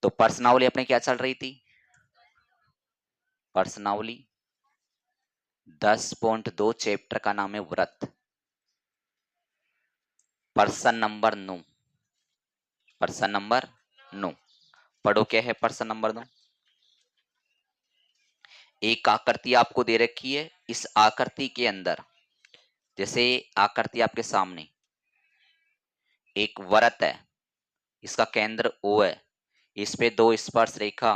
तो प्रश्नावली अपने क्या चल रही थी? प्रश्नावली 10.2 चैप्टर का नाम है व्रत। प्रश्न नंबर 9, प्रश्न नंबर 9 पढ़ो। क्या है प्रश्न नंबर 9? एक आकृति आपको दे रखी है। इस आकृति के अंदर, जैसे आकृति आपके सामने एक वृत्त है, इसका केंद्र O है, इस पे दो स्पर्श रेखा,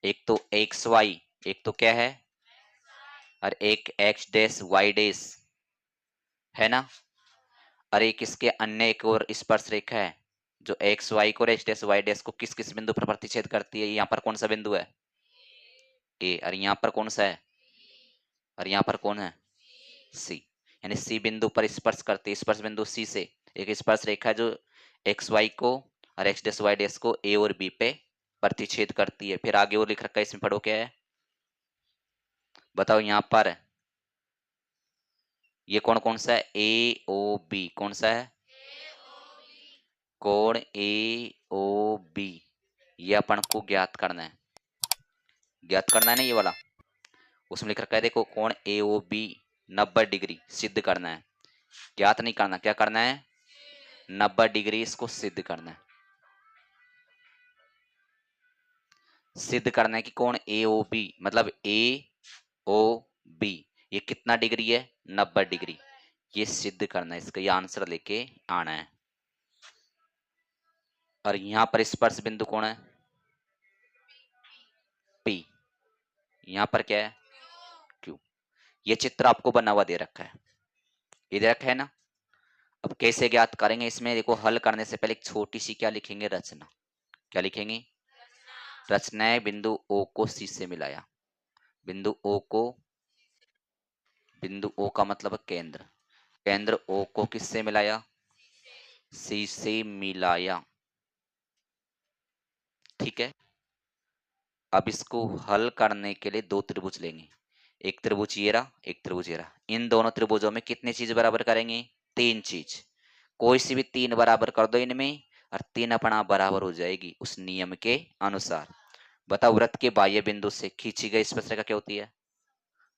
एक तो एक्स वाई, एक तो क्या है, और एक एक्स डैश वाई डैश है ना, और एक इसके अन्य एक और स्पर्श रेखा है जो एक्स वाई को और एक्स डैश वाई डैश को किस किस बिंदु पर प्रतिच्छेद करती है। यहाँ पर कौन सा बिंदु है? ए। और यहाँ पर कौन सा है? और यहाँ पर कौन है? सी। यानी सी बिंदु पर स्पर्श करती है। स्पर्श बिंदु सी से एक स्पर्श रेखा है जो एक्स वाई को और एक्स डैश वाई डैश को ए और बी पे प्रतिच्छेद करती है। फिर आगे और लिख रखा है, इसमें पढ़ो क्या है, बताओ। यहाँ पर ये कौन कौन सा है? ए ओ बी। कौन सा है? कोण ए ओ बी। ये अपन को ज्ञात करना है। ज्ञात करना है ना ये वाला। उसमें लिख रखा है देखो, कोण ए ओ बी 90 डिग्री सिद्ध करना है। ज्ञात नहीं करना, क्या करना है? 90 डिग्री इसको सिद्ध करना है। सिद्ध करना है कि कोण ए ओ बी मतलब ए ओ बी ये कितना डिग्री है? 90 डिग्री। ये सिद्ध करना है, इसका ये आंसर लेके आना है। और यहां पर स्पर्श बिंदु कौन है? पी। यहां पर क्या है? क्यू। ये चित्र आपको बना हुआ दे रखा है, ये दे रखा है ना। अब कैसे ज्ञात करेंगे? इसमें देखो, हल करने से पहले एक छोटी सी क्या लिखेंगे? रचना। क्या लिखेंगे? रचना है बिंदु ओ को सी से मिलाया। बिंदु ओ को, बिंदु ओ का मतलब केंद्र, केंद्र ओ को किससे मिलाया? सी से मिलाया। ठीक है। अब इसको हल करने के लिए दो त्रिभुज लेंगे। एक त्रिभुज ये रहा, एक त्रिभुज ये रहा। इन दोनों त्रिभुजों में कितनी चीज बराबर करेंगे? तीन चीज। कोई सी भी तीन बराबर कर दो इनमें, और तीन अपना बराबर हो जाएगी उस नियम के अनुसार। बताओ, वृत्त के बाह्य बिंदु से खींची गई स्पर्शरेखा क्या होती है?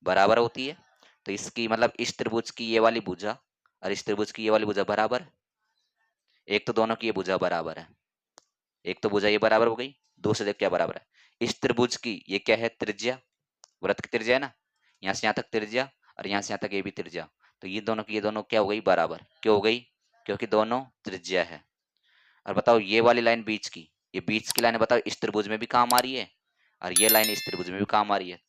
बराबर होती है। तो इसकी मतलब इस त्रिभुज की ये वाली भुजा और इस त्रिभुज की ये वाली भुजा बराबर। एक तो दोनों की ये भुजा बराबर है, एक तो भुजा ये बराबर हो गई। दूसरे देख क्या बराबर है? इस त्रिभुज की ये क्या है? त्रिज्या। वृत्त की त्रिज्या है ना, यहाँ से यहाँ तक त्रिज्या और यहाँ से यहाँ तक ये भी त्रिज्या। तो ये दोनों की ये दोनों क्या हो गई? बराबर। क्यों हो गई? क्योंकि दोनों त्रिज्या है। और बताओ, ये वाली लाइन बीच की, ये बीच की लाइन बताओ इस त्रिभुज में भी काम आ रही है और ये लाइन इस त्रिभुज में भी काम आ रही है।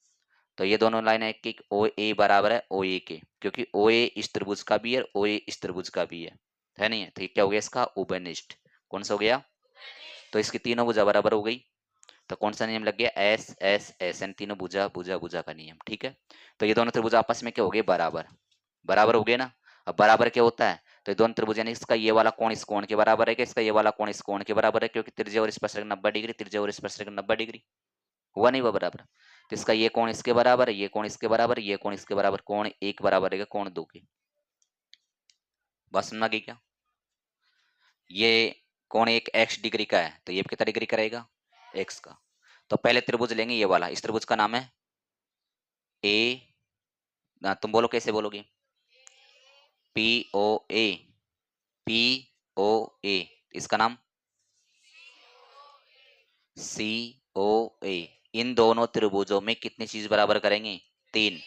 तो ये दोनों लाइन एक ओ ए बराबर है ओ ए के, क्योंकि ओ ए इस त्रिभुज का भी है, ओ ए इस त्रिभुज का भी है नहीं है? तो ये क्या हो गया इसका? उभयनिष्ठ। कौन सा हो गया? तो इसकी तीनों भुजा बराबर हो गई। तो कौन सा नियम लग गया? एस एस एस एन, तीनों भुजा भुजा भुजा का नियम। ठीक है। तो ये दोनों त्रिभुज आपस में क्या हो गए? बराबर। बराबर हो गए ना। अब बराबर क्या होता है? तो ये दोनों त्रिभुज यानी इसका ये वाला कोण इस कोण के बराबर है क्या? इसका ये वाला कोण इस कोण के बराबर है, क्योंकि त्रिज्या और स्पर्शरेखा 90 डिग्री, त्रिज्या और स्पर्शरेखा 90 डिग्री। हुआ नहीं हुआ बराबर? तो इसका ये कोण इसके बराबर है, ये कोण इसके बराबर, ये कोण इसके बराबर, कोण एक बराबर रहेगा कोण दो के। बात समझ आ गई क्या? ये कोण एक एक्स डिग्री का है, तो ये कितना डिग्री का रहेगा? एक्स का। तो पहले त्रिभुज लेंगे ये वाला, इस त्रिभुज का नाम है ए। तुम बोलो कैसे बोलोगे? पी ओ ए। पी ओ ए। इसका नाम सी ओ ए। इन दोनों त्रिभुजों में कितनी चीज बराबर करेंगे? तीन।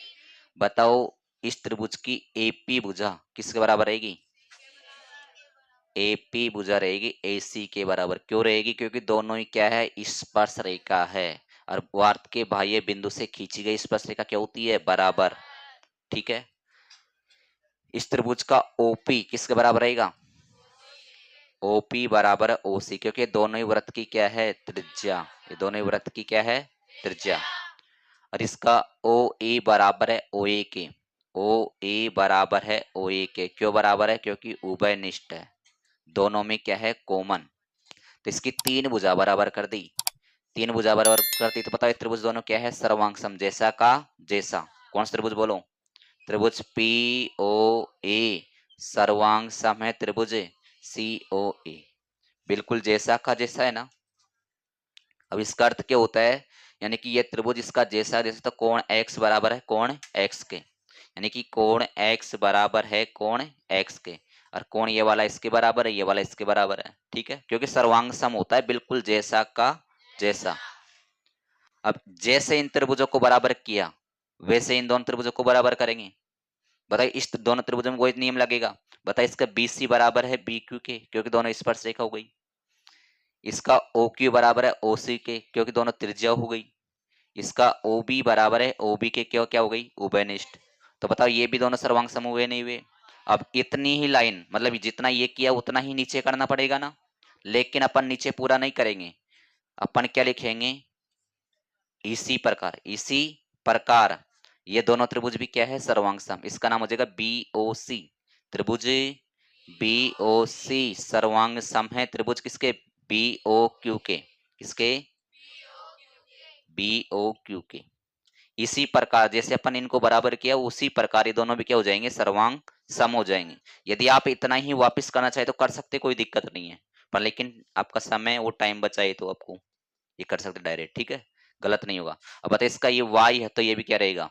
बताओ, इस त्रिभुज की एपी भुजा किसके बराबर रहेगी? एपी भुजा रहेगी एसी के बराबर। क्यों रहेगी? क्योंकि दोनों ही क्या है? स्पर्श रेखा है। और वार्त के बाह्य बिंदु से खींची गई स्पर्श रेखा क्या होती है? बराबर। ठीक है। इस त्रिभुज का ओपी किसके बराबर रहेगा? ओपी बराबर ओसी, क्योंकि दोनों ही वृत्त की क्या है? त्रिज्या। ये दोनों ही वृत्त की क्या है? त्रिज्या। और इसका ओ ए बराबर है ओ ए के। ओ ए बराबर है ओ ए के। क्यों बराबर है? क्योंकि उभयनिष्ठ है, दोनों में क्या है? कॉमन। तो इसकी तीन भुजा बराबर कर दी। तीन भुजा बराबर करती तो बताओ त्रिभुज दोनों क्या है? सर्वांग सम, जैसा का जैसा। कौन सा त्रिभुज बोलो? त्रिभुज पी ओ ए सर्वांग सम है त्रिभुज सी ओ ए। बिल्कुल जैसा का जैसा है ना। अब इसका अर्थ क्या होता है, यानी कि ये त्रिभुज इसका जैसा जैसा तो कोण x बराबर है कोण x के, यानी कि कोण x बराबर है कोण x के, और कोण ये वाला इसके बराबर है, ये वाला इसके बराबर है, ठीक है, क्योंकि सर्वांग सम होता है बिल्कुल जैसा का जैसा। अब जैसे इन त्रिभुजों को बराबर किया वैसे इन दोनों त्रिभुजों को बराबर करेंगे। बताइए इस दोनों त्रिभुजों में वही नियम लगेगा। बताइए इसका BC बराबर है BQ के, क्योंकि दोनों स्पर्श रेखा हो गई। इसका OQ बराबर है OC के, क्योंकि दोनों त्रिज्या हो गई। इसका OB बराबर है OB के, क्या क्या हो गई उभयनिष्ठ। तो बताओ ये भी दोनों सर्वांग सम हुए नहीं हुए। अब इतनी ही लाइन, मतलब जितना ये किया उतना ही नीचे करना पड़ेगा ना, लेकिन अपन नीचे पूरा नहीं करेंगे। अपन क्या लिखेंगे, इसी प्रकार ये दोनों त्रिभुज भी क्या है सर्वांग सम। इसका नाम हो जाएगा BOC, त्रिभुज BOC सर्वांग सम है। त्रिभुज किसके, BOQ के, किसके BOQ के। इसी प्रकार जैसे अपन इनको बराबर किया उसी प्रकार ये दोनों भी क्या हो जाएंगे सर्वांग सम हो जाएंगे। यदि आप इतना ही वापस करना चाहे तो कर सकते, कोई दिक्कत नहीं है, पर लेकिन आपका समय वो टाइम बचाए तो आपको ये कर सकते डायरेक्ट, ठीक है, गलत नहीं होगा। अब बताइए इसका ये y है तो ये भी क्या रहेगा,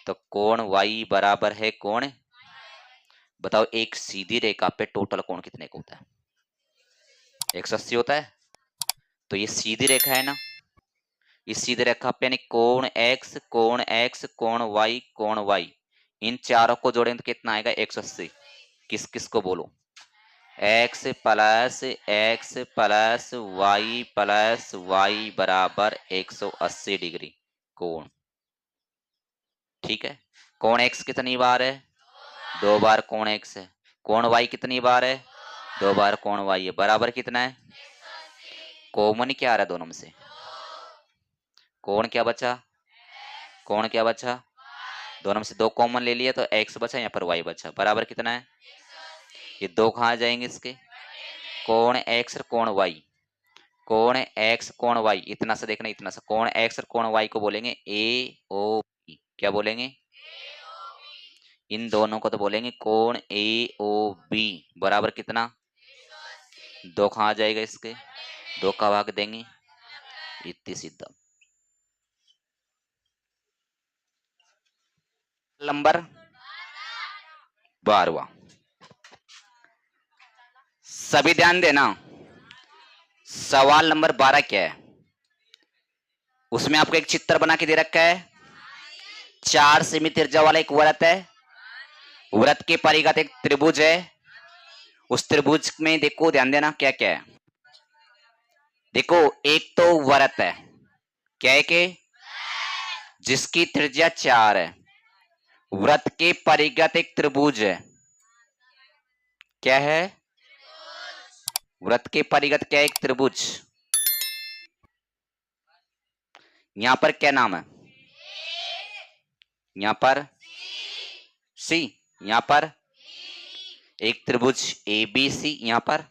तो कोण y बराबर है कोण। बताओ एक सीधी रेखा पे टोटल कोण कितने का होता है, 180 होता है। तो ये सीधी रेखा है ना, इस सीधी रेखा पे यानी कोण x कोण x कोण y कोण y, इन चारों को जोड़ेंगे तो कितना आएगा 180। किस किस को बोलो, x plus y plus y बराबर 180 डिग्री कोण, ठीक है। कोण x कितनी बार है, 2 बार कोण x है। कोण y कितनी बार है, 2 बार कोण y है, बराबर कितना है, कॉमन क्या आ रहा है दोनों में से, कोण क्या बचा, कोण क्या बचा, दोनों में से 2 कॉमन ले लिया तो x बचा, यहाँ पर y बचा, बराबर कितना है, ये 2 कहाँ जाएंगे इसके, कोण x और कोण y, कोण x कोण y, इतना सा देखना, इतना सा कोण x और कोण y को बोलेंगे AOB। क्या बोलेंगे, इन दोनों को तो बोलेंगे कोण AOB, बराबर कितना, 2 कहाँ जाएगा इसके, 2 का भाग देंगे, इतनी सीधा। नंबर 12, सभी ध्यान देना। सवाल नंबर 12 क्या है, उसमें आपको एक चित्र बना के दे रखा है, 4 सेमी त्रिज्या वाला एक वृत्त है, वृत्त के परिघात एक त्रिभुज है। उस त्रिभुज में देखो ध्यान देना क्या क्या है, देखो एक तो वृत्त है, क्या है के, जिसकी त्रिज्या 4 है, वृत्त के परिघात एक त्रिभुज है, क्या है, वृत्त के परिघात क्या है, एक त्रिभुज। यहां पर क्या नाम है, यहां पर C, यहां पर एक त्रिभुज ABC, यहां पर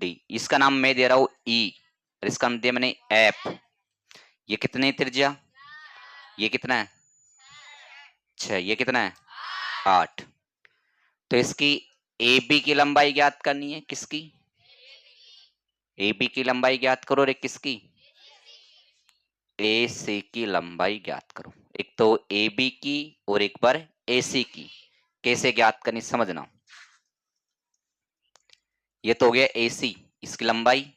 D, इसका नाम मैं दे रहा हूं E और इसका नाम दिया मैंने F। ये कितने त्रिज्या, ये कितना है 6, ये कितना है 8। तो इसकी AB की लंबाई ज्ञात करनी है, किसकी, AB की लंबाई ज्ञात करो, और किसकी AC की लंबाई ज्ञात करो। एक तो AB की और एक बार AC की, कैसे ज्ञात करनी समझना। ये तो हो गया AC, इसकी लंबाई,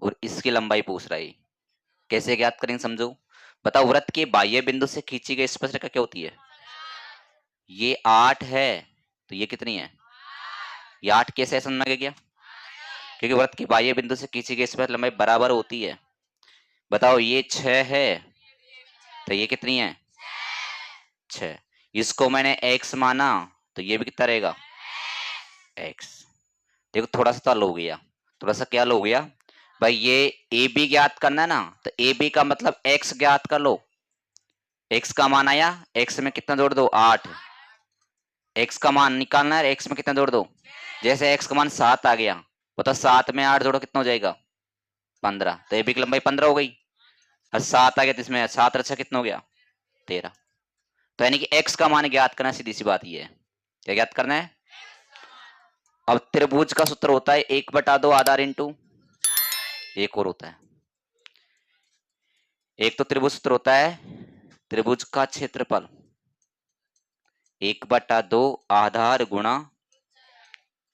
और इसकी लंबाई पूछ रहा है, कैसे ज्ञात करेंगे समझो। बताओ वृत्त के बाह्य बिंदु से खींची गई स्पर्शरेखा क्या होती है, ये 8 है, तो ये कितनी है, ये 8 कैसे समझ में गया, क्योंकि वृत्त के बाह्य बिंदु से खींची गई स्पर्श लंबाई बराबर होती है। बताओ ये 6 है, तो ये कितनी है 6, इसको मैंने x माना तो ये भी कितना रहेगा x। देखो थोड़ा सा लो गया, थोड़ा सा क्या लो गया भाई, ये AB ज्ञात करना है ना, तो AB का मतलब x ज्ञात कर लो। x का मान आया, x में कितना जोड़ दो 8, x का मान निकालना है, x में कितना जोड़ दो, जैसे x का मान 7 आ गया, बताओ 7 में 8 जोड़ो कितना हो जाएगा 15, तो AB की लंबाई 15 हो गई, और 7 आ गया तो इसमें 7 अच्छा कितना हो गया 13। तो यानी कि x का मान ज्ञात करना, सीधी सी बात ये है, क्या ज्ञात करना है। अब त्रिभुज का सूत्र होता है 1/2 आधार इंटू एक और होता है एक तो त्रिभुज सूत्र होता है त्रिभुज का क्षेत्रफल 1/2 आधार गुणा,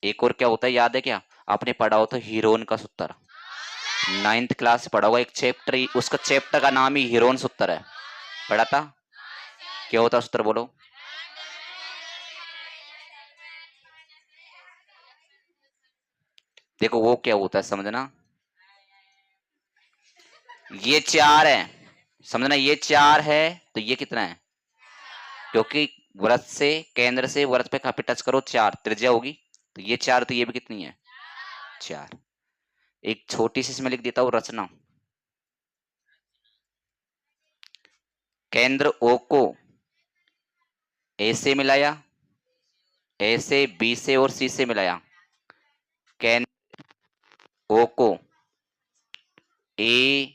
एक और क्या होता है याद है क्या? आपने पढ़ा हो तो हीरोन का सूत्र, 9th क्लास पढ़ा होगा, एक चैप्टर, उसका चैप्टर का नाम ही हीरोन सूत्र है, पढ़ा था? क्या होता सूत्र बोलो? देखो वो क्या होता है समझना, ये 4 है, समझना ये 4 है तो ये कितना है, क्योंकि वृत्त से केंद्र से वृत्त पे काफी टच करो 4 त्रिज्या होगी, तो ये 4 तो ये भी कितनी है 4। एक छोटी सी इसमें लिख देता हूं रचना, केंद्र O को A से मिलाया, A से B से और C से मिलाया, केंद्र O को A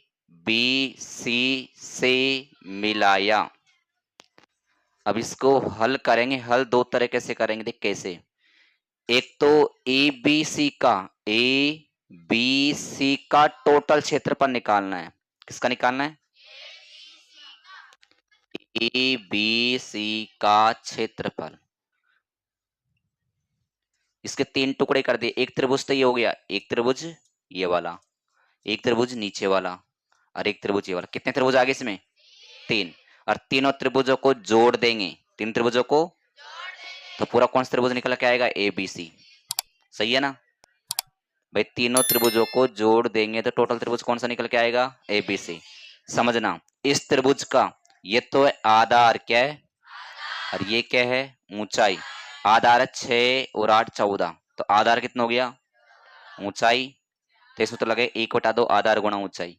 B C से मिलाया। अब इसको हल करेंगे, हल दो तरीके से करेंगे, देख कैसे। एक तो ए बी सी का टोटल क्षेत्रफल निकालना है। किसका निकालना है? ए बी सी का क्षेत्रफल। इसके 3 टुकड़े कर दिए, एक त्रिभुज तो ये हो गया, एक त्रिभुज ये वाला, एक त्रिभुज नीचे वाला और एक त्रिभुज ये वाला। कितने त्रिभुज आगे इसमें? 3। और तीनों त्रिभुजों को जोड़ देंगे, तीन त्रिभुजों को तो पूरा कौन सा त्रिभुज निकल के आएगा? A B C. सही है ना भाई? तीनों त्रिभुजों को जोड़ देंगे तो टोटल त्रिभुज कौन सा निकल के आएगा? A B C. समझना, इस त्रिभुज का ये तो है आधार, क्या है? और ये क्या है? ऊंचाई। आधार है 6 और 8 14, तो आधार कितना हो गया? ऊंचाई। तो इसमें तो लगे 1/2 आधार गुणा ऊंचाई।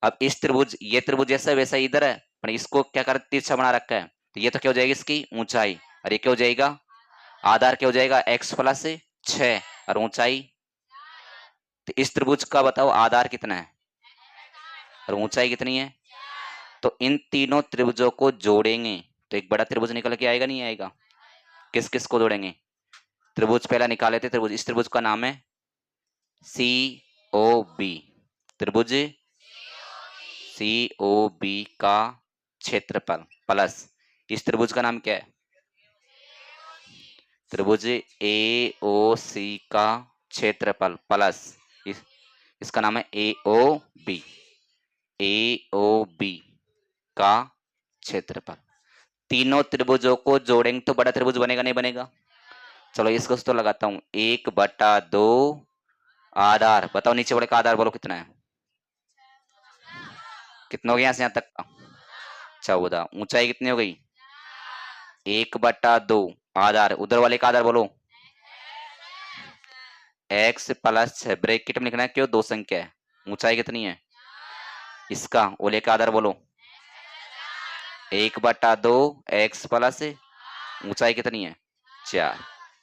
अब इस त्रिभुज, ये त्रिभुज जैसा वैसा इधर है, पर इसको क्या कर तिरछा बना रखा है, तो ये तो क्या हो जाएगी इसकी ऊंचाई, और ये क्या हो जाएगा? आधार क्या हो जाएगा? x प्लस 6 और ऊंचाई। तो इस त्रिभुज का बताओ आधार कितना है और ऊंचाई कितनी है? तो इन तीनों त्रिभुजों को जोड़ेंगे तो एक बड़ा त्रिभुज निकल के आएगा, नहीं आएगा? किस किस को जोड़ेंगे? त्रिभुज पहला निकाले थे त्रिभुज, इस त्रिभुज का नाम है सी ओ बी। त्रिभुज सी ओ बी का क्षेत्रफल प्लस इस त्रिभुज का नाम क्या है? त्रिभुज ए ओ सी का क्षेत्रफल प्लस इसका नाम है ए ओ बी। ए ओ बी का क्षेत्रफल। तीनों त्रिभुजों को जोड़ेंगे तो बड़ा त्रिभुज बनेगा, नहीं बनेगा? चलो इसको तो लगाता हूं, 1/2 आधार। बताओ नीचे वाले का आधार बोलो कितना है? कितना हो गया यहां तक का? 14। ऊंचाई कितनी हो गई? 1/2 आधार। उधर वाले का आधार बोलो x प्लस 6, ब्रैकेट में लिखना है, क्यों? 2 संख्या है। ऊंचाई कितनी है इसका? ओले का आधार बोलो 1/2 x प्लस ऊंचाई कितनी है? 4।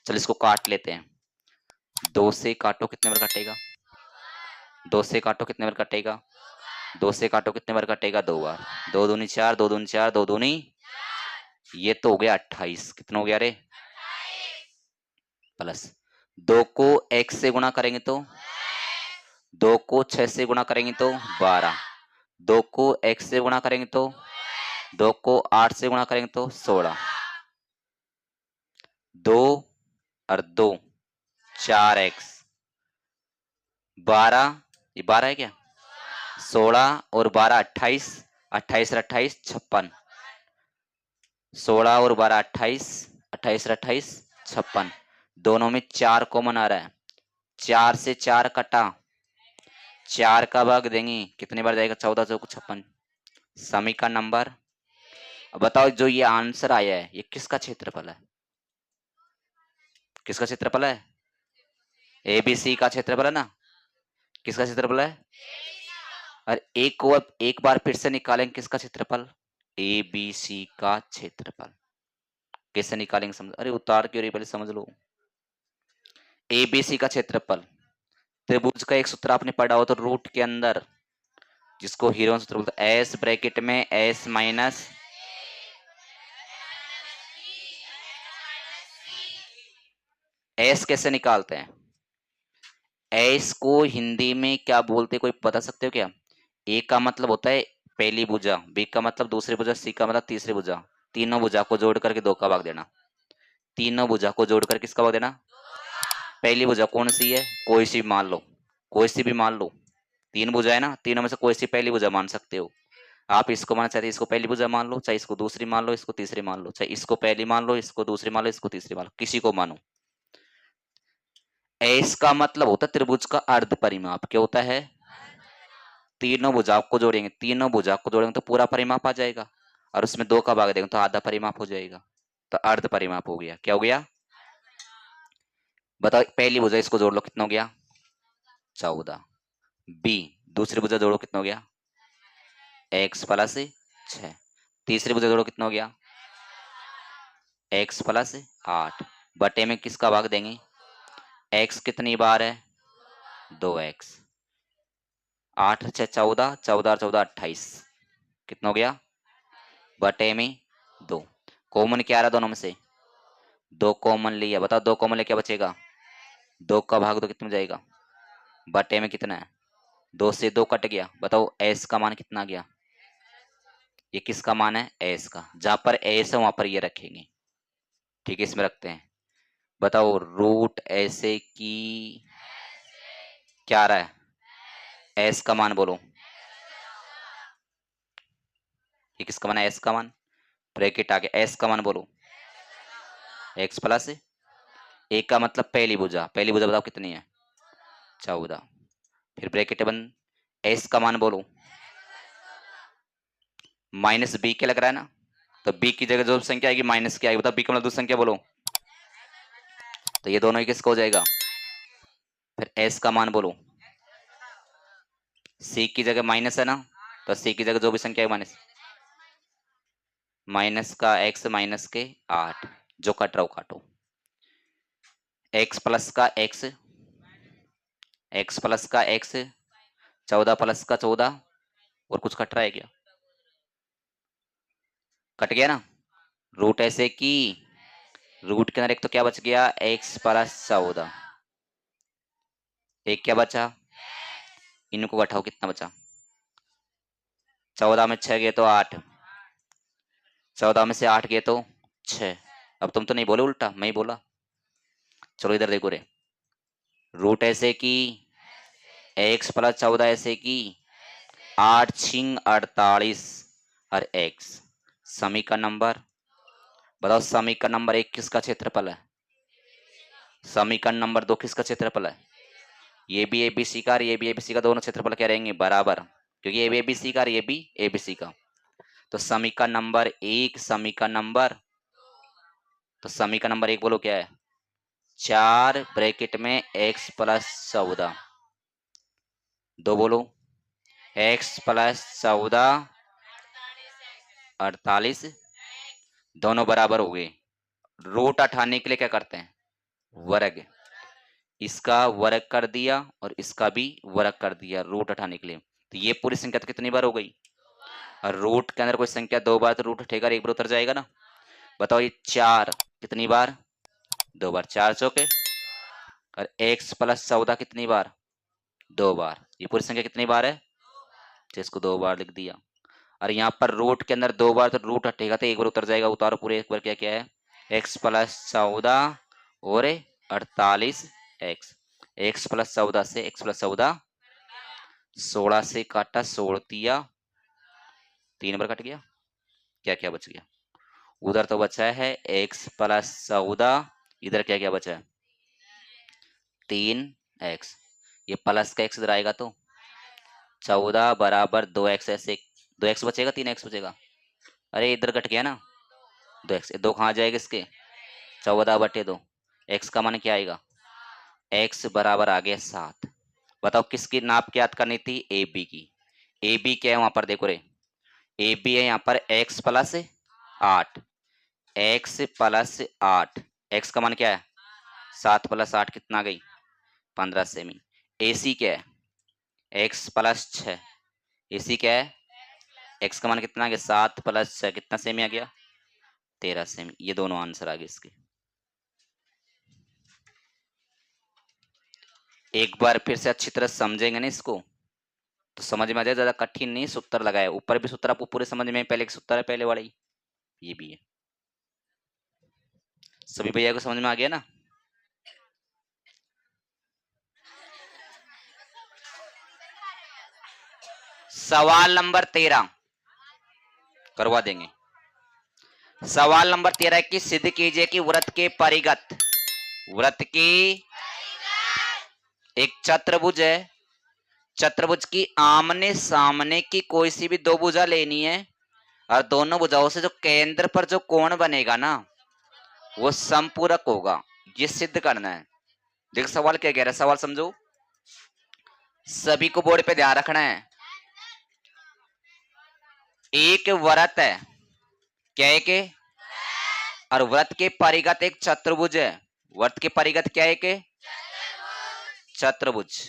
चलो इसको काट लेते हैं, 2 से काटो कितने बार कटेगा? 2 से काटो कितने बार कटेगा? 2 से काटो कितने बार कटेगा? 2 बार। 2 दूनी 4, 2 दूनी 4, 2 दूनी, ये तो हो गया 28। कितना हो गया रे? प्लस 2 को x से गुणा करेंगे तो 2 को 6 से गुणा करेंगे तो 12। 2 को x से गुणा करेंगे तो 2 को 8 से गुणा करेंगे तो 16। 2 और 2 4x 12, ये 12 है क्या? 16 और 12 28, 28 और 28 56। 16 और 12 28, 28 और 28 56। दोनों में 4 कॉमन आ रहा है, 4 से 4 कटा, 4 का भाग देंगे कितने बार जाएगा? 14 चौक 56। समी का नंबर। अब बताओ जो ये आंसर आया है ये किसका क्षेत्रफल है? किसका क्षेत्रफल है? एबीसी का क्षेत्रफल है ना? किसका क्षेत्रफल है? और एक बार फिर से निकालेंगे किसका क्षेत्रफल? एबीसी का क्षेत्रफल। कैसे निकालेंगे समझ? अरे उतार क्यों रही, पहले समझ लो। एबीसी का क्षेत्रफल, त्रिभुज का एक सूत्र आपने पढ़ा हो तो रूट के अंदर, जिसको हीरोन सूत्र बोलते हैं, एस ब्रैकेट में एस माइनस, एस कैसे निकालते हैं? एस को हिंदी में क्या बोलते हैं, कोई बता सकते हो क्या? ए का मतलब होता है पहली भुजा, बी का मतलब दूसरी भुजा, सी का मतलब तीसरी भुजा, तीनों भुजा को जोड़ करके 2 का भाग देना। तीनों भुजा को जोड़कर किसका भाग देना? पहली भुजा कौन सी है? कोई सी मान लो, कोई सी भी मान लो। 3 भुजा है ना, तीनों में से कोई सी पहली भुजा मान सकते हो आप। इसको मान, चाहे इसको पहली भुजा मान लो, चाहे इसको दूसरी मान लो, इसको तीसरी मान लो, चाहे इसको पहली मान लो, इसको दूसरी मान लो, इसको तीसरी मान लो, किसी को मानो। एस का मतलब होता है त्रिभुज का अर्ध परिमाप। क्या होता है? तीनों भुजाओं को जोड़ेंगे, तीनों भुजाओं को जोड़ेंगे तो पूरा परिमाप आ जाएगा, और उसमें 2 का भाग देंगे तो आधा परिमाप हो जाएगा, तो अर्ध परिमाप हो गया। क्या हो गया? बताओ, पहली भुजा इसको जोड़ लो, कितना हो गया? 14। बी, दूसरी भुजा जोड़ो, कितना हो गया? x plus 6। तीसरी भुजा जोड़ो, कितना हो गया? x प्लस 8 बटे में किसका भाग देंगे? x कितनी बार है? 2x। 8 6 14, 14 14 28, कितना हो गया? बटे में 2। कॉमन क्या आ रहा दोनों में से? 2 कॉमन लिया। बताओ 2 कॉमन ले क्या बचेगा? 2 का भाग 2 कितना में जाएगा? बटे में कितना है? 2 से 2 कट गया। बताओ s का मान कितना आ गया? ये किसका मान है? s का। जहां पर s है वहां पर ये रखेंगे, ठीक है, इसमें रखते हैं। बताओ रूट ऐसे की क्या आ रहा है? s का मान बोलो, ये किसका मान है? s का मान। ब्रैकेट आगे s का मान बोलो, x प्लस a का मतलब पहली भुजा, पहली भुजा बताओ कितनी है? 14। फिर ब्रैकेट बंद, s का मान बोलो, माइनस b क्या लग रहा है ना, तो b की जगह जो संख्या आएगी माइनस क्या आएगी? बताओ b का मतलब दूसरी संख्या बोलो, तो ये दोनों ही किसका हो जाएगा? फिर s का मान बोलो, c की जगह माइनस है ना, तो c की जगह जो भी संख्या है माइनस, माइनस का x माइनस के 8, जो कट रहा हो काटो। x प्लस का x, x प्लस का x, 14 प्लस का 14, और कुछ कट रहा है क्या? कट गया ना। रूट ऐसे की, रूट के अंदर एक तो क्या बच गया? x प्लस 14, एक क्या बचा? इनको घटाओ, कितना बचा? 14 में 6 गए तो 8, 14 में से 8 गए तो 6। अब तुम तो नहीं बोले, उल्टा मैं ही बोला। चलो इधर देखो रे, रूट ऐसे की x प्लस 14 ऐसे की 8 छिंग 48 और x समीकरण नंबर। बताओ समीकरण नंबर 1 किसका क्षेत्रफल है? समीकरण नंबर 2 किसका क्षेत्रफल है? ये भी एबीसी का और ये भी एबीसी का, दोनों क्षेत्रफल क्या रहेंगे? बराबर, क्योंकि ये भी एबीसी का और ये भी एबीसी का। तो समीकरण नंबर 1, समीकरण नंबर, तो समीकरण नंबर 1 बोलो क्या है? 4 ब्रैकेट में x प्लस 14, 2 बोलो x प्लस 14 48, दोनों बराबर हो गए। रूट हटाने के लिए क्या करते हैं? वर्ग, इसका वर्ग कर दिया और इसका भी वर्ग कर दिया रूट हटाने के लिए। तो ये पूरी संख्या तो कितनी बार हो गई? और रूट के अंदर कोई संख्या 2 बार तो रूट हटेगा, एक बार उतर जाएगा ना। बताओ ये 4 कितनी बार? 2 बार, 4 चौके। और x प्लस 14 कितनी बार? 2 बार। ये पूरी संख्या कितनी बार है? तो इसको 2 बार लिख दिया। और यहाँ पर रूट के अंदर 2 बार तो रूट हटेगा तो एक बार उतर जाएगा, उतारो पूरे। एक बार क्या क्या है? x प्लस 14 और 48 x प्लस 14 से x प्लस 14 16 से काटा, 16 दिया, 3 बार कट गया। क्या क्या बच गया? उधर तो बचा है x प्लस 14, इधर क्या क्या बचा है? 3x। ये प्लस का x इधर आएगा तो 14 बराबर 2x, ऐसे 2x बचेगा, 3x बचेगा। अरे इधर कट गया ना 2x, 2 कहाँ जाएगा इसके? 14 बटे 2, x का मान क्या आएगा? x बराबर आ गया 7। बताओ किसकी नाप याद करनी थी? ए बी की। ए बी क्या है वहां पर? देखो रे, ए बी है यहाँ पर x plus 8, x plus 8, x का मान क्या है? 7 प्लस 8 कितना गई? 15 सेमी। ए सी क्या है? x प्लस 6, ए सी क्या है? x का मान कितना आ गया? 7 प्लस 6 कितना सेमी आ गया? 13 सेमी। ये दोनों आंसर आ गए इसके। एक बार फिर से अच्छी तरह समझेंगे ना इसको तो समझ में आ जाए, ज्यादा कठिन नहीं सूत्र लगाया, ऊपर भी सूत्र आपको पूरे समझ में, पहले सूत्र है पहले वाला ही, ये भी है। सभी भैया को समझ में आ गया ना? सवाल नंबर 13 करवा देंगे। सवाल नंबर 13 की सिद्ध कीजिए कि वृत्त के परिगत, वृत्त की एक चतुर्भुज है, चतुर्भुज की आमने सामने की कोई सी भी दो भुजा लेनी है और दोनों भुजाओं से जो केंद्र पर जो कोण बनेगा ना वो समपूरक होगा, ये सिद्ध करना है। देख सवाल क्या कह रहा है, सवाल समझो, सभी को बोर्ड पे ध्यान रखना है। एक वृत्त है, क्या है के, और वृत्त के परिगत एक चतुर्भुज है, वृत्त के परिगत क्या है के, चतुर्भुज।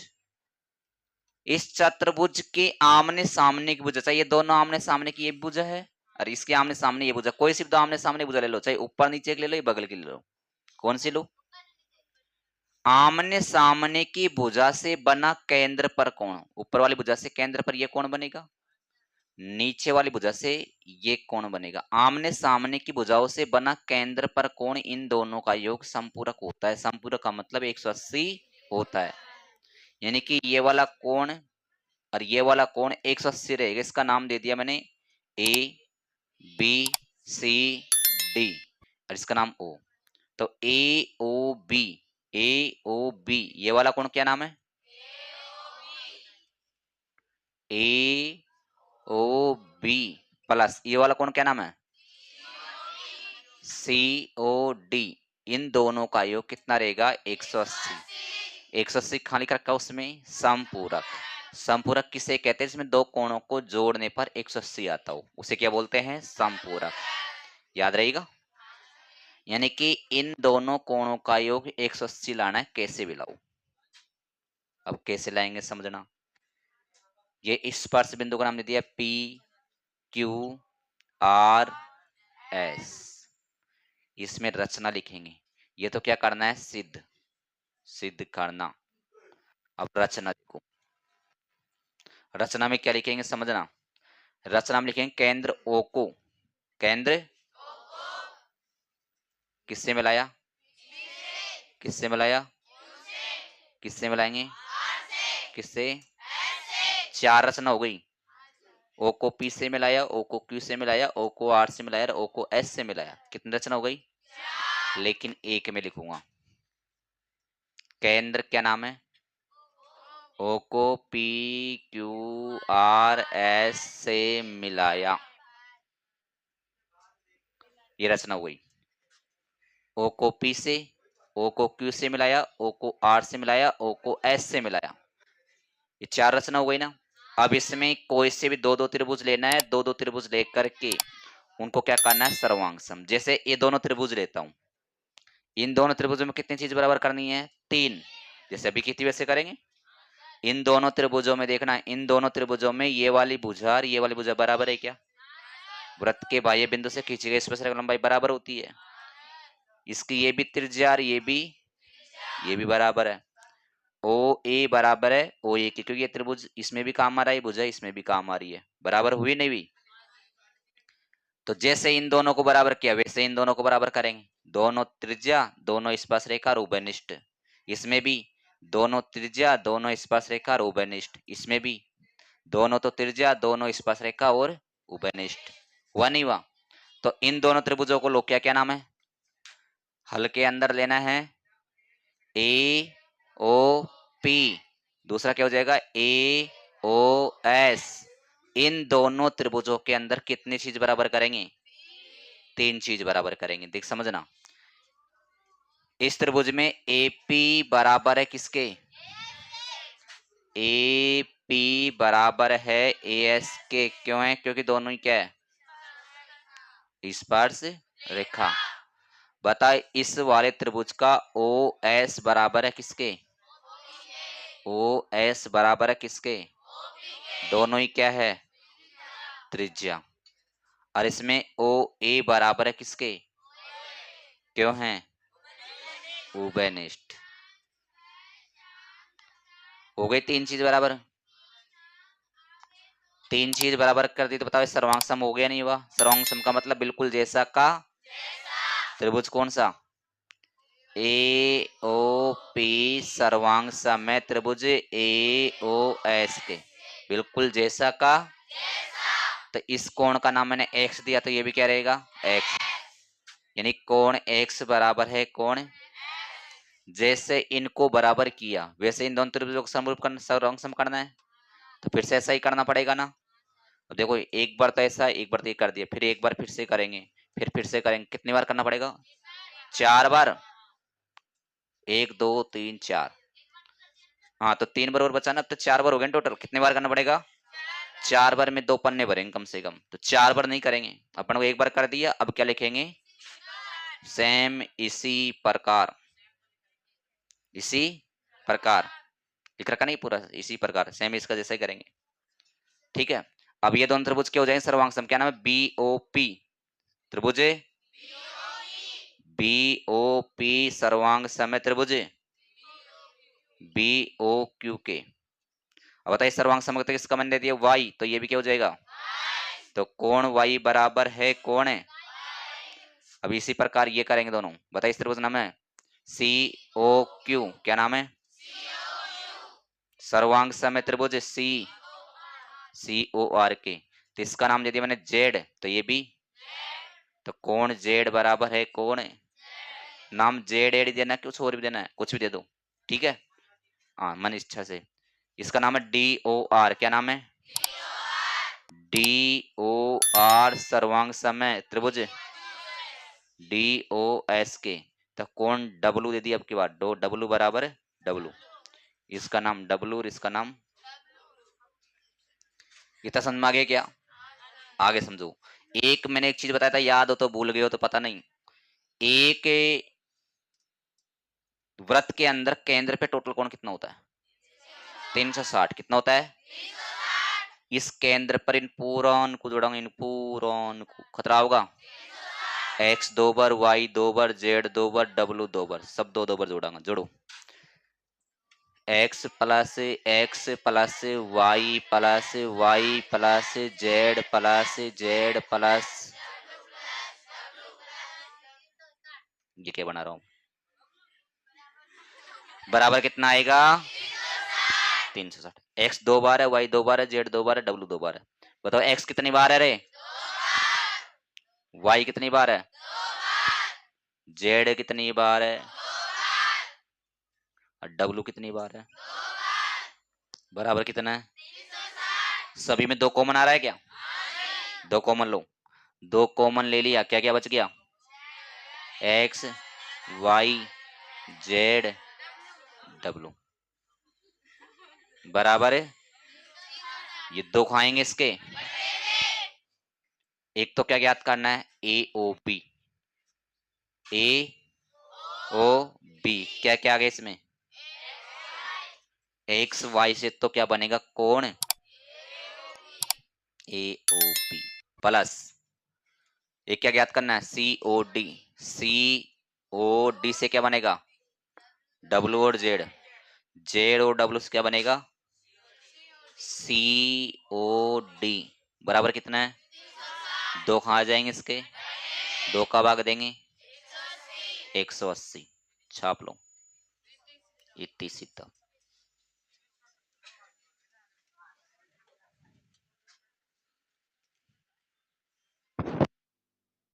इस चतुर्भुज के आमने सामने की भुजा, चाहिए दोनों आमने सामने की ये भुजा है और इसके आमने सामने ये भुजा, कोई सी दो आमने सामने भुजा ले लो, चाहे ऊपर नीचे की ले लो या बगल की ले लो, कौन सी लो? आमने सामने की भुजा से बना केंद्र पर कोण, ऊपर वाली भुजा से केंद्र पर ये कोण बनेगा, नीचे वाली भुजा से ये कोण बनेगा। आमने सामने की भुजाओं से बना केंद्र पर कोण, इन दोनों का योग समपूरक होता है। समपूरक का मतलब 180 होता है, यानी कि ये वाला कोण और ये वाला कोण 180 रहेगा। इसका नाम दे दिया मैंने ए बी सी डी और इसका नाम ओ। तो ए ओ बी, ए ओ बी, ये वाला कोण क्या नाम है? ए ओ बी प्लस ये वाला कोण क्या नाम है? सी ओ डी। इन दोनों का योग कितना रहेगा? 180। 180 खाली रखा उसमें समपूरक। समपूरक किसे कहते हैं? इसमें दो कोणों को जोड़ने पर 180 आता हो, उसे क्या बोलते हैं? समपूरक। याद रहेगा? यानी कि इन दोनों कोणों का योग 180 लाना है, कैसे भी लाओ। अब कैसे लाएंगे समझना। ये स्पर्श बिंदु का नाम दे दिया पी क्यू आर एस, इसमें रचना लिखेंगे। ये तो क्या करना है? सिद्ध, सिद्ध करना। अब रचना देखो, रचना में क्या लिखेंगे समझना। रचना में लिखेंगे केंद्र ओ को, केंद्र किससे मिलाया? किससे मिलाया? किससे मिलाएंगे? किससे? चार रचना हो गई। ओ को पी से मिलाया, ओ को क्यू से मिलाया, ओ को आर से मिलाया, ओ को एस से मिलाया। कितनी रचना हो गई? लेकिन एक में लिखूंगा। केंद्र क्या नाम है? ओ को पी क्यू आर एस से मिलाया, ये रचना हो गई। ओ को पी से, ओ को क्यू से मिलाया, ओ को आर से मिलाया, ओ को एस से मिलाया, ये चार रचना हो गई ना। अब इसमें कोई से भी दो दो त्रिभुज लेना है, दो दो त्रिभुज लेकर के उनको क्या करना है? सर्वांग सम। जैसे ये दोनों त्रिभुज लेता हूं, इन दोनों त्रिभुजों में कितनी चीज बराबर करनी है? 3। जैसे अभी की थी वैसे करेंगे। इन दोनों त्रिभुजों में देखना, इन दोनों त्रिभुजों में ये वाली भुजा और ये वाली भुजा बराबर है क्या? वृत्त के बाह्य बिंदु से खींची गई स्पर्शरेखा लंबाई बराबर होती है। इसकी ये भी त्रिज्या और ये भी बराबर है। ओ ए बराबर है ओ ए की, क्योंकि ये त्रिभुज इसमें भी काम आ रहा है, भुजा इसमें भी काम आ रही है, बराबर हुई नहीं हुई? तो जैसे इन दोनों को बराबर किया वैसे इन दोनों को बराबर करेंगे। दोनों त्रिज्या, दोनों स्पर्शरेखा और उभयनिष्ठ। इसमें भी दोनों त्रिज्या, दोनों स्पर्शरेखा और उभयनिष्ठ। इसमें भी दोनों तो त्रिज्या, दोनों स्पर्शरेखा और उभयनिष्ठ। हुआ नहीं हुआ? तो इन दोनों त्रिभुजों को लोग क्या क्या नाम है? हल के अंदर लेना है ए ओ पी, दूसरा क्या हो जाएगा? ए ओ एस। इन दोनों त्रिभुजों के अंदर कितनी चीज बराबर करेंगे? 3 चीज बराबर करेंगे। देख समझना, इस त्रिभुज में ए पी बराबर है किसके? ए पी बराबर है ए एस के। क्यों है? क्योंकि दोनों ही क्या है? स्पर्श रेखा। बता, इस वाले त्रिभुज का ओ एस बराबर है किसके? ओ एस बराबर है किसके? दोनों ही क्या है? त्रिज्या। और इसमें ओ ए बराबर है किसके? क्यों है? उभयनिष्ठ। हो गई 3 चीज बराबर। तीन चीज बराबर कर दी तो बताओ सर्वांग सम हो गया नहीं हुआ? सर्वांग सम का मतलब बिल्कुल जैसा का त्रिभुज कौन सा? ए ओ पी सर्वांग सम है त्रिभुज ए ओ एस के, बिल्कुल जैसा का। तो इस कोण का नाम मैंने एक्स दिया तो ये भी क्या रहेगा? एक्स, यानी कोण एक्स बराबर है कोण, जैसे इनको बराबर किया वैसे इन दोनों त्रिभुजों को समरूप करना, सर्वांग सम करना है, तो फिर से ऐसा ही करना पड़ेगा ना। अब देखो एक बार तो ऐसा, एक बार तो ये कर दिया, फिर एक बार फिर से करेंगे, फिर से करेंगे, कितनी बार करना पड़ेगा? 4 बार। 1 2 3 4, हाँ तो 3 बार और बचा ना, अब तो 4 बार हो गए टोटल। कितने बार करना पड़ेगा? 4 बार में 2 पन्ने भरेंगे कम से कम, तो 4 बार नहीं करेंगे अपन को, एक बार कर दिया। अब क्या लिखेंगे? सेम इसी प्रकार, इसी प्रकार लिख रखा नहीं पूरा, इसी प्रकार सेम इसका जैसा ही करेंगे, ठीक है। अब ये दोनों त्रिभुज क्या हो जाएंगे? सर्वांग सम। क्या नाम है? बी ओ पी त्रिभुज, बी ओ पी सर्वांग सम त्रिभुज बी ओ क्यू के। अब बताइए सर्वांग सम किसका मान दे दिया? वाई, तो ये भी क्या हो जाएगा? तो कोण वाई बराबर है कोण है। अब इसी प्रकार ये करेंगे दोनों। बताइए त्रिभुज नाम है सी ओ क्यू। क्या नाम है? सर्वांग सम त्रिभुज सी सी ओ आर के। तो इसका नाम दे दिया मैंने जेड, तो ये भी, तो कोण जेड बराबर है कोण, नाम जेड एड देना, कुछ और भी देना है, कुछ भी दे दो, ठीक है। हाँ मन इच्छा से। इसका नाम है डी ओ आर। क्या नाम है? डी ओ आर सर्वांग सम त्रिभुज डी ओ एस के। तो कोण डब्लू दे दिया अब की बार, दो डब्लू बराबर डब्लू, इसका नाम डब्लू और इसका नाम। इतना समझ में आ गया क्या? आगे समझो। एक मैंने एक चीज बताया था, याद हो तो, भूल गए हो तो पता नहीं। एक वृत्त के अंदर केंद्र पे टोटल कोण कितना होता है? 360। कितना होता है? इस केंद्र पर इन पूरा को जोड़ांगे, इन पूरा को, खतरा होगा। एक्स 2 बार, वाई 2 बार, जेड 2 बार, डब्लू 2 बार, सब दो बार जोड़ांगा। जोड़ो, X plus Y plus Z plus, ये क्या बना रहा हूं? बराबर कितना आएगा? 360। एक्स 2 बार है, वाई 2 बार है, जेड 2 बार है, डब्लू 2 बार है। बताओ एक्स कितनी बार है रे? वाई कितनी बार है? जेड कितनी बार है? और डब्लू कितनी बार है? बराबर कितना है? सभी में 2 कॉमन आ रहा है क्या? 2 कॉमन लो, 2 कॉमन ले लिया, क्या क्या बच गया? एक्स वाई जेड डब्लू बराबर है। ये 2 खाएंगे इसके। एक तो क्या ज्ञात करना है? ए ओ बी, ए ओ बी, क्या क्या आ गया इसमें? एक्स वाई से तो क्या बनेगा? कोण ए ओ बी प्लस, एक क्या ज्ञात करना है? सी ओ डी, सी ओ डी से क्या बनेगा? डब्लू और जेड, जेड और डब्लू से क्या बनेगा? सी ओ डी बराबर कितना है? 2 कहाँ जाएंगे इसके? 2 का भाग देंगे 180, छाप लो, इतनी सीधा।